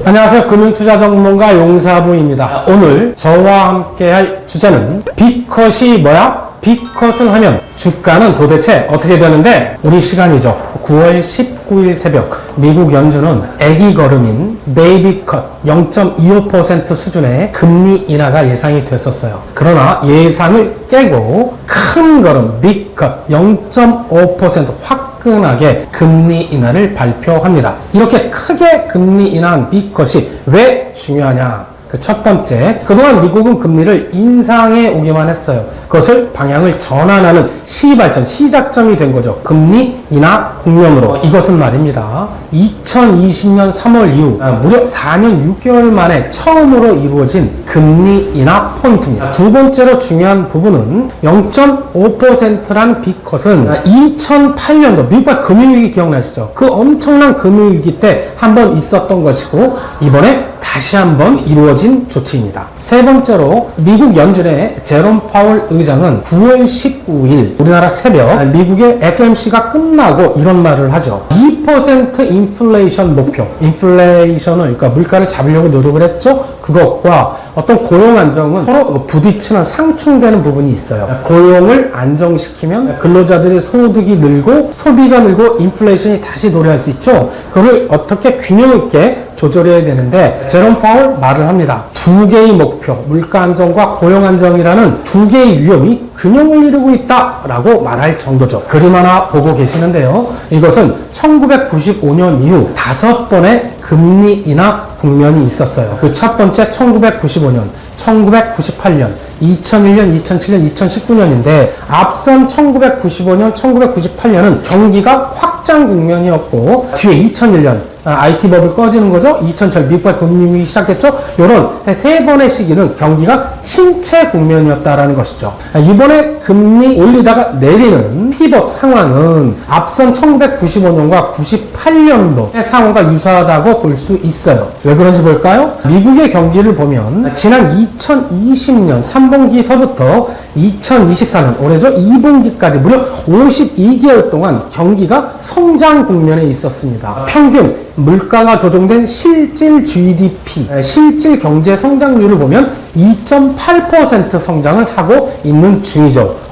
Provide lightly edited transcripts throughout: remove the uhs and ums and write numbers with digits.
안녕하세요. 금융투자 전문가 용사부입니다. 오늘 저와 함께 할 주제는 빅컷이 뭐야? 빅컷을 하면 주가는 도대체 어떻게 되는데, 우리 시간이죠. 9월 19일 새벽 미국 연준은 애기 걸음인 베이비컷 0.25% 수준의 금리 인하가 예상이 됐었어요. 그러나 예상을 깨고 큰 걸음 빅컷 0.5% 화끈하게 금리 인하를 발표합니다. 이렇게 크게 금리 인하한 빅컷이 왜 중요하냐? 그 첫 번째, 그동안 미국은 금리를 인상해 오기만 했어요. 그것을 방향을 전환하는 시발전, 시작점이 된 거죠. 금리 인하 국면으로. 이것은 말입니다, 2020년 3월 이후 무려 4년 6개월 만에 처음으로 이루어진 금리 인하 포인트입니다. 두 번째로 중요한 부분은 0.5%라는 빅컷은 2008년도 미국발 금융위기 기억나시죠? 그 엄청난 금융위기 때 한번 있었던 것이고, 이번에 다시 한번 이루어진 조치입니다. 세 번째로, 미국 연준의 제롬 파월 의장은 9월 19일 우리나라 새벽 미국의 FOMC가 끝나고 이런 말을 하죠. 2% 인플레이션 목표, 인플레이션을, 그러니까 물가를 잡으려고 노력을 했죠. 그것과 어떤 고용 안정은 서로 부딪히는, 상충되는 부분이 있어요. 고용을 안정시키면 근로자들의 소득이 늘고 소비가 늘고 인플레이션이 다시 도래할 수 있죠. 그걸 어떻게 균형 있게 조절해야 되는데, 제롬 파월 말을 합니다. 두 개의 목표, 물가 안정과 고용 안정이라는 두 개의 위험이 균형을 이루고 있다라고 말할 정도죠. 그림 하나 보고 계시는데요. 이것은 1995년 이후 5번의 금리 인하 국면이 있었어요. 그 첫 번째 1995년, 1998년, 2001년, 2007년, 2019년인데, 앞선 1995년, 1998년은 경기가 확장 국면이었고, 뒤에 2001년 IT 버블 꺼지는 거죠. 2007년 미국발 금융위기 시작됐죠. 이런 세 번의 시기는 경기가 침체 국면이었다라는 것이죠. 이번에 금리 올리다가 내리는 피벗 상황은 앞선 1995년과 98년도의 상황과 유사하다고 볼 수 있어요. 왜 그런지 볼까요? 미국의 경기를 보면 지난 2020년 3분기서부터 2024년 올해죠. 2분기까지 무려 52개월 동안 경기가 성장 국면에 있었습니다. 평균 물가가 조정된 실질 GDP, 실질 경제 성장률을 보면 2.8% 성장을 하고 있는 중이죠.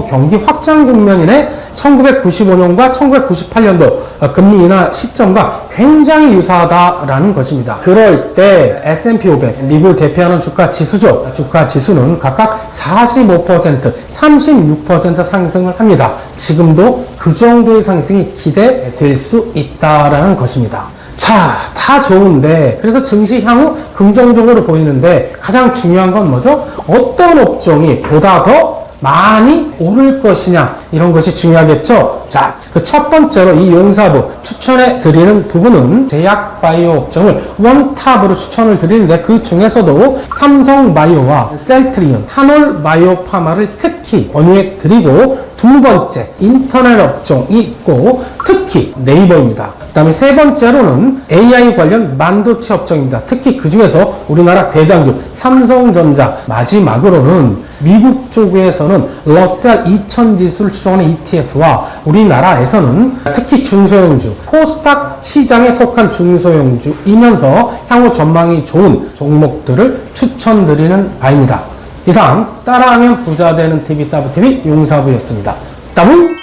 경기 확장 국면이네. 1995년과 1998년도 금리 인하 시점과 굉장히 유사하다라는 것입니다. 그럴 때 S&P 500, 미국을 대표하는 주가 지수죠. 주가 지수는 각각 45%, 36% 상승을 합니다. 지금도 그 정도의 상승이 기대될 수 있다라는 것입니다. 자, 다 좋은데, 그래서 증시 향후 긍정적으로 보이는데, 가장 중요한 건 뭐죠? 어떤 업종이 보다 더 많이 오를 것이냐, 이런 것이 중요하겠죠. 자, 그 첫 번째로 이 용사부 추천해 드리는 부분은 제약 바이오 업종을 원탑으로 추천을 드리는데, 그 중에서도 삼성바이오와 셀트리온, 한올 바이오파마를 특히 권유해 드리고, 두 번째 인터넷 업종이 있고, 특히 네이버입니다. 그 다음에 세 번째로는 AI 관련 반도체 업종입니다. 특히 그 중에서 우리나라 대장주 삼성전자, 마지막으로는 미국 쪽에서는 러셀 2000 지수를 추정하는 ETF와 우리나라에서는 특히 중소형주, 코스닥 시장에 속한 중소형주이면서 향후 전망이 좋은 종목들을 추천드리는 바입니다. 이상 따라하면 부자 되는 TV 따블TV 용사부였습니다. 따블